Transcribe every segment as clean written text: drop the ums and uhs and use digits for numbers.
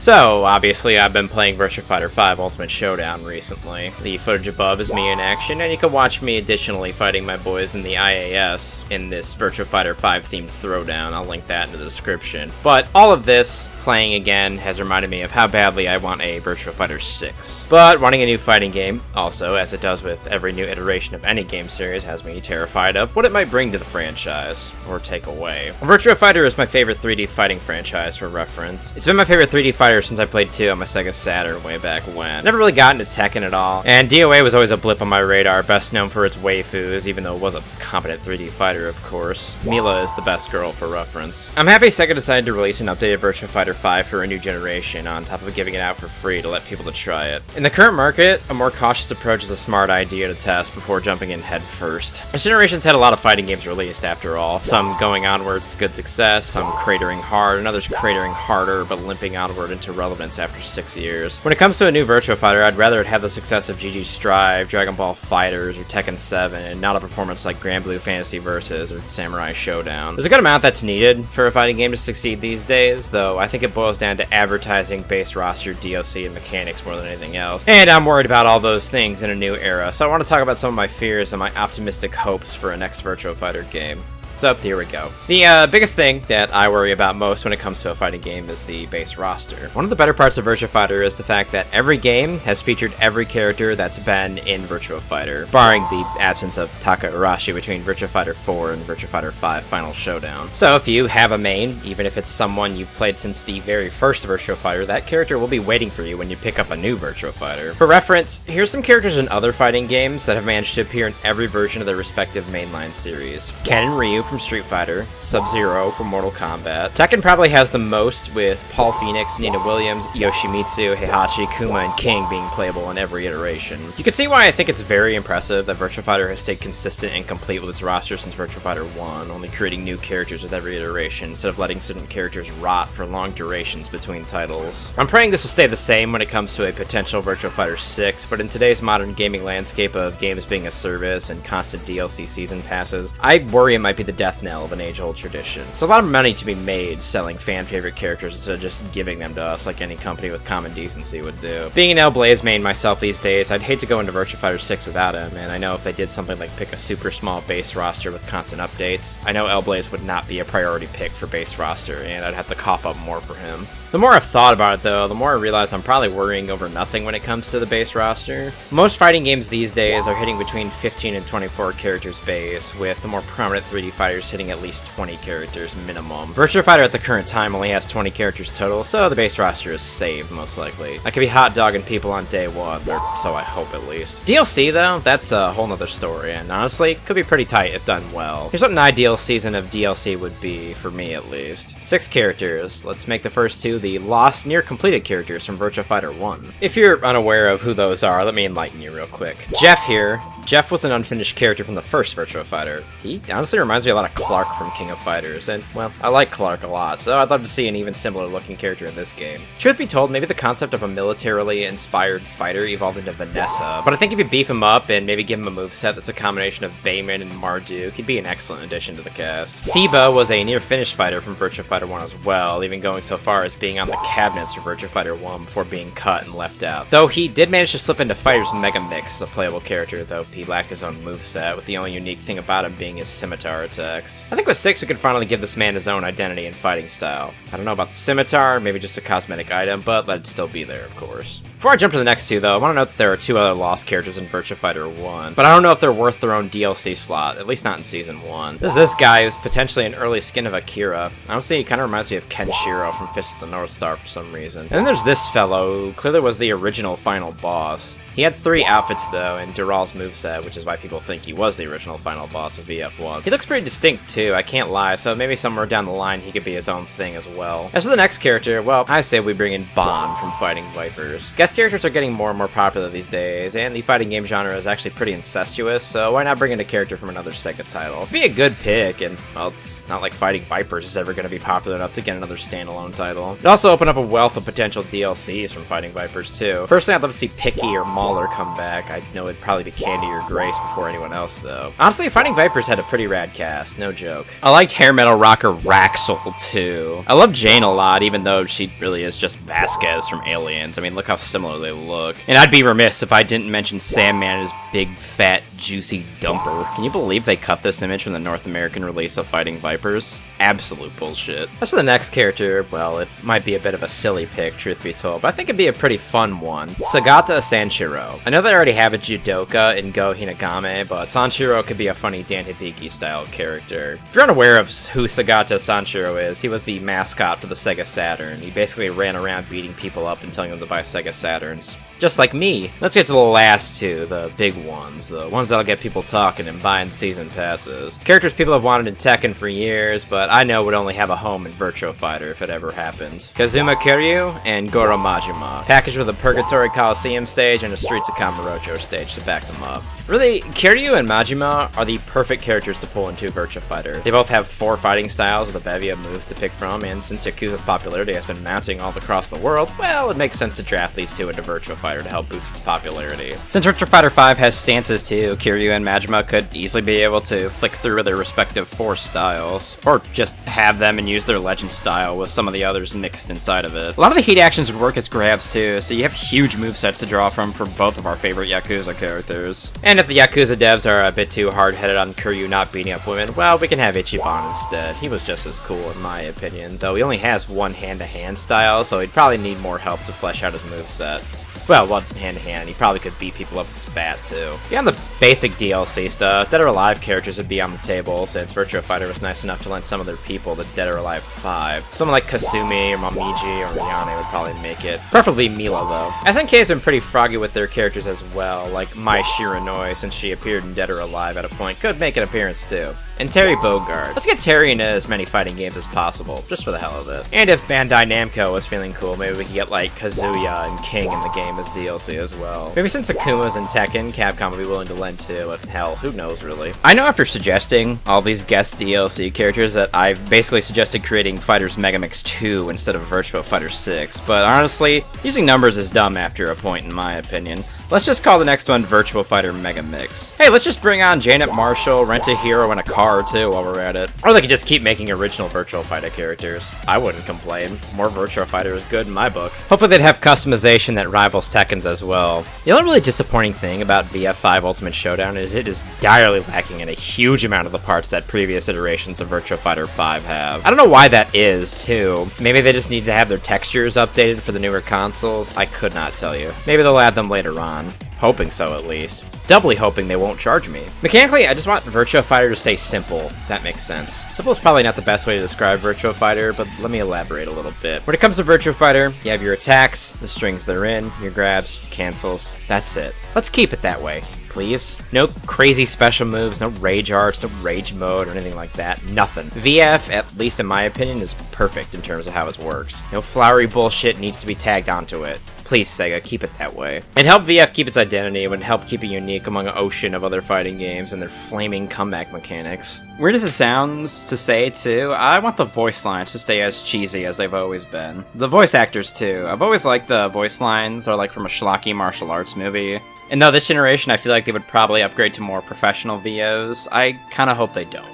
So, obviously, I've been playing Virtua Fighter 5 Ultimate Showdown recently. The footage above is me in action, and you can watch me additionally fighting my boys in the IAS in this Virtua Fighter 5 themed throwdown. I'll link that in the description. But all of this, playing again, has reminded me of how badly I want a Virtua Fighter 6. But wanting a new fighting game, also, as it does with every new iteration of any game series, has me terrified of what it might bring to the franchise, or take away. Virtua Fighter is my favorite 3D fighting franchise, for reference. It's been my favorite 3D fighter since I played 2 on my Sega Saturn way back when. Never really got into Tekken at all, and DOA was always a blip on my radar, best known for its waifus, even though it was a competent 3D fighter, of course. Mila is the best girl, for reference. I'm happy Sega decided to release an updated Virtua Fighter 5 for a new generation, on top of giving it out for free to let people to try it. In the current market, a more cautious approach is a smart idea to test before jumping in head first. This generation's had a lot of fighting games released, after all, some going onwards to good success, some cratering hard, and others cratering harder but limping onward into relevance after 6 years. When it comes to a new Virtua Fighter, I'd rather it have the success of GG Strive, Dragon Ball FighterZ, or Tekken 7, and not a performance like Grand Blue Fantasy Versus or Samurai Showdown. There's a good amount that's needed for a fighting game to succeed these days, though I think it boils down to advertising, base roster, DLC, and mechanics more than anything else. And I'm worried about all those things in a new era, so I want to talk about some of my fears and my optimistic hopes for a next Virtua Fighter game. So here we go. The biggest thing that I worry about most when it comes to a fighting game is the base roster. One of the better parts of Virtua Fighter is the fact that every game has featured every character that's been in Virtua Fighter, barring the absence of Taka Urashi between Virtua Fighter 4 and Virtua Fighter 5 Final Showdown. So if you have a main, even if it's someone you've played since the very first Virtua Fighter, that character will be waiting for you when you pick up a new Virtua Fighter. For reference, here's some characters in other fighting games that have managed to appear in every version of their respective mainline series. Ken and Ryu from Street Fighter, Sub-Zero from Mortal Kombat. Tekken probably has the most, with Paul Phoenix, Nina Williams, Yoshimitsu, Heihachi, Kuma, and King being playable in every iteration. You can see why I think it's very impressive that Virtua Fighter has stayed consistent and complete with its roster since Virtua Fighter 1, only creating new characters with every iteration instead of letting certain characters rot for long durations between titles. I'm praying this will stay the same when it comes to a potential Virtua Fighter 6, but in today's modern gaming landscape of games being a service and constant DLC season passes, I worry it might be the death knell of an age-old tradition. It's a lot of money to be made selling fan-favorite characters instead of just giving them to us like any company with common decency would do. Being an L-Blaze main myself these days, I'd hate to go into Virtua Fighter 6 without him, and I know if they did something like pick a super small base roster with constant updates, I know L-Blaze would not be a priority pick for base roster, and I'd have to cough up more for him. The more I've thought about it though, the more I realize I'm probably worrying over nothing when it comes to the base roster. Most fighting games these days are hitting between 15 and 24 characters base, with the more prominent 3D fighters hitting at least 20 characters minimum. Virtua Fighter at the current time only has 20 characters total, so the base roster is saved most likely. I could be hot dogging people on day one, or so I hope at least. DLC though, that's a whole nother story, and honestly, could be pretty tight if done well. Here's what an ideal season of DLC would be, for me at least. 6 characters. Let's make the first 2 the lost, near-completed characters from Virtua Fighter 1. If you're unaware of who those are, let me enlighten you real quick. Jeff here. Jeff was an unfinished character from the first Virtua Fighter. He honestly reminds me a lot of Clark from King of Fighters, and, well, I like Clark a lot, so I'd love to see an even similar looking character in this game. Truth be told, maybe the concept of a militarily inspired fighter evolved into Vanessa, but I think if you beef him up and maybe give him a moveset that's a combination of Bayman and Marduk, he'd be an excellent addition to the cast. Siba was a near-finished fighter from Virtua Fighter 1 as well, even going so far as being on the cabinets for Virtua Fighter 1 before being cut and left out. Though he did manage to slip into Fighter's Mega Mix as a playable character, though he lacked his own moveset, with the only unique thing about him being his scimitar attacks. I think with 6 we could finally give this man his own identity and fighting style. I don't know about the scimitar, maybe just a cosmetic item, but let it still be there, of course. Before I jump to the next 2 though, I want to note that there are 2 other lost characters in Virtua Fighter 1, but I don't know if they're worth their own DLC slot, at least not in Season 1. There's this guy who's potentially an early skin of Akira. Honestly, he kind of reminds me of Kenshiro from Fist of the North Star for some reason. And then there's this fellow, who clearly was the original final boss. He had 3 outfits though, and Dural's moveset, which is why people think he was the original final boss of VF1. He looks pretty distinct too, I can't lie, so maybe somewhere down the line he could be his own thing as well. As for the next character, well, I say we bring in Bond from Fighting Vipers. Guess Cast characters are getting more and more popular these days, and the fighting game genre is actually pretty incestuous, so why not bring in a character from another Sega title? It'd be a good pick, and, well, it's not like Fighting Vipers is ever going to be popular enough to get another standalone title. It'd also open up a wealth of potential DLCs from Fighting Vipers, too. Personally, I'd love to see Picky or Mauler come back. I know it'd probably be Candy or Grace before anyone else, though. Honestly, Fighting Vipers had a pretty rad cast, no joke. I liked hair metal rocker Raxel, too. I love Jane a lot, even though she really is just Vasquez from Aliens. I mean, look how similar they look. And I'd be remiss if I didn't mention Sandman as big, fat, juicy dumper. Can you believe they cut this image from the North American release of Fighting Vipers? Absolute bullshit. As for the next character, well, it might be a bit of a silly pick, truth be told, but I think it'd be a pretty fun one. Sagata Sanshiro. I know they already have a judoka in Go Hinagame, but Sanshiro could be a funny Dan Hibiki style character. If you're unaware of who Sagata Sanshiro is, he was the mascot for the Sega Saturn. He basically ran around beating people up and telling them to buy Sega Saturns. Just like me. Let's get to the last two, the big ones, the ones that'll get people talking and buying season passes. Characters people have wanted in Tekken for years, but I know would only have a home in Virtua Fighter if it ever happened. Kazuma Kiryu and Goro Majima, packaged with a Purgatory Coliseum stage and a Streets of Kamurocho stage to back them up. Really, Kiryu and Majima are the perfect characters to pull into Virtua Fighter. They both have 4 fighting styles with a bevy of moves to pick from, and since Yakuza's popularity has been mounting all across the world, well, it makes sense to draft these two into Virtua Fighter to help boost its popularity. Since Virtua Fighter 5 has stances too, Kiryu and Majima could easily be able to flick through their respective 4 styles, or just have them and use their legend style with some of the others mixed inside of it. A lot of the heat actions would work as grabs too, so you have huge movesets to draw from for both of our favorite Yakuza characters. And if the Yakuza devs are a bit too hard-headed on Kiryu not beating up women, well, we can have Ichiban instead. He was just as cool in my opinion, though he only has one hand-to-hand style, so he'd probably need more help to flesh out his moveset. Well, one hand-to-hand, he probably could beat people up with his bat, too. Beyond the basic DLC stuff, Dead or Alive characters would be on the table, since Virtua Fighter was nice enough to lend some of their people to Dead or Alive 5. Someone like Kasumi, or Momiji, or Yane would probably make it. Preferably Mila, though. SNK has been pretty froggy with their characters as well, like Mai Shiranui, since she appeared in Dead or Alive at a point, could make an appearance, too. And Terry Bogard. Let's get Terry into as many fighting games as possible, just for the hell of it. And if Bandai Namco was feeling cool, maybe we could get, like, Kazuya and King in the game as DLC as well. Maybe since Akuma's in Tekken, Capcom would be willing to lend to, but hell, who knows really. I know after suggesting all these guest DLC characters that I've basically suggested creating Fighters Megamix 2 instead of Virtua Fighter 6, but honestly, using numbers is dumb after a point in my opinion. Let's just call the next one Virtua Fighter Mega Mix. Hey, let's just bring on Janet Marshall, rent a hero, and a car too while we're at it. Or they could just keep making original Virtua Fighter characters. I wouldn't complain. More Virtua Fighter is good in my book. Hopefully they'd have customization that rivals Tekken's as well. The only really disappointing thing about VF5 Ultimate Showdown is it is direly lacking in a huge amount of the parts that previous iterations of Virtua Fighter 5 have. I don't know why that is, too. Maybe they just need to have their textures updated for the newer consoles? I could not tell you. Maybe they'll add them later on. Hoping so, at least. Doubly hoping they won't charge me. Mechanically, I just want Virtua Fighter to stay simple, if that makes sense. Simple is probably not the best way to describe Virtua Fighter, but let me elaborate a little bit. When it comes to Virtua Fighter, you have your attacks, the strings they're in, your grabs, your cancels. That's it. Let's keep it that way. Please. No crazy special moves, no rage arts, no rage mode, or anything like that. Nothing. VF, at least in my opinion, is perfect in terms of how it works. No flowery bullshit needs to be tagged onto it. Please, Sega, keep it that way. And help VF keep its identity. It would help keep it unique among an ocean of other fighting games and their flaming comeback mechanics. Weird as it sounds to say, too, I want the voice lines to stay as cheesy as they've always been. The voice actors, too. I've always liked the voice lines, or like from a schlocky martial arts movie. And though this generation, I feel like they would probably upgrade to more professional VOs, I kind of hope they don't.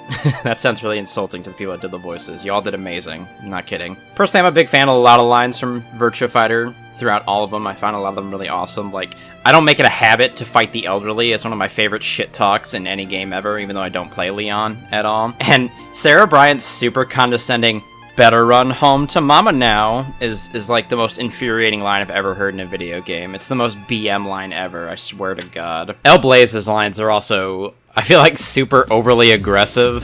That sounds really insulting to the people that did the voices. You all did amazing. I'm not kidding. Personally, I'm a big fan of a lot of lines from Virtua Fighter. Throughout all of them, I find a lot of them really awesome. Like, I don't make it a habit to fight the elderly. It's one of my favorite shit talks in any game ever, even though I don't play Leon at all. And Sarah Bryant's super condescending, "Better run home to mama now," is like the most infuriating line I've ever heard in a video game. It's the most BM line ever, I swear to God. El Blaze's lines are also, I feel like, super overly aggressive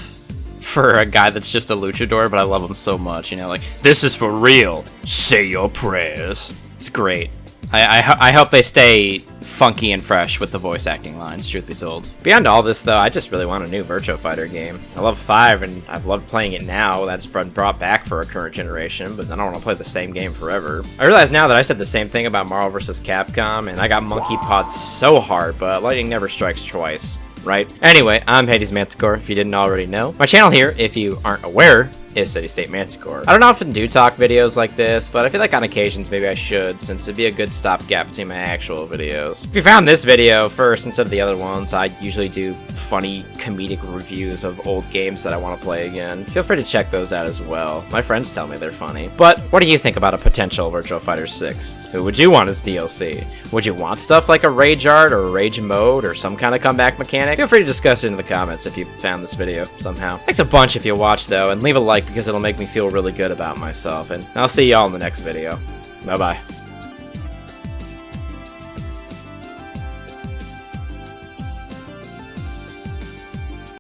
for a guy that's just a luchador, but I love him so much, you know, like, "This is for real, say your prayers." It's great. I hope they stay funky and fresh with the voice acting lines, truth be told. Beyond all this, though, I just really want a new Virtua Fighter game. I love 5, and I've loved playing it now. That's been brought back for a current generation, but I don't want to play the same game forever. I realize now that I said the same thing about Marvel vs. Capcom, and I got monkey pawed so hard, but lightning never strikes twice, right? Anyway, I'm HadesManticore, if you didn't already know. My channel here, if you aren't aware, is Steady State Manticore. I don't often do talk videos like this, but I feel like on occasions maybe I should, since it'd be a good stopgap between my actual videos. If you found this video first instead of the other ones, I usually do funny comedic reviews of old games that I want to play again. Feel free to check those out as well. My friends tell me they're funny. But what do you think about a potential Virtua Fighter 6? Who would you want as DLC? Would you want stuff like a rage art or a rage mode or some kind of comeback mechanic? Feel free to discuss it in the comments if you found this video somehow. Thanks a bunch if you watched though, and leave a like because it'll make me feel really good about myself, and I'll see y'all in the next video. Bye bye.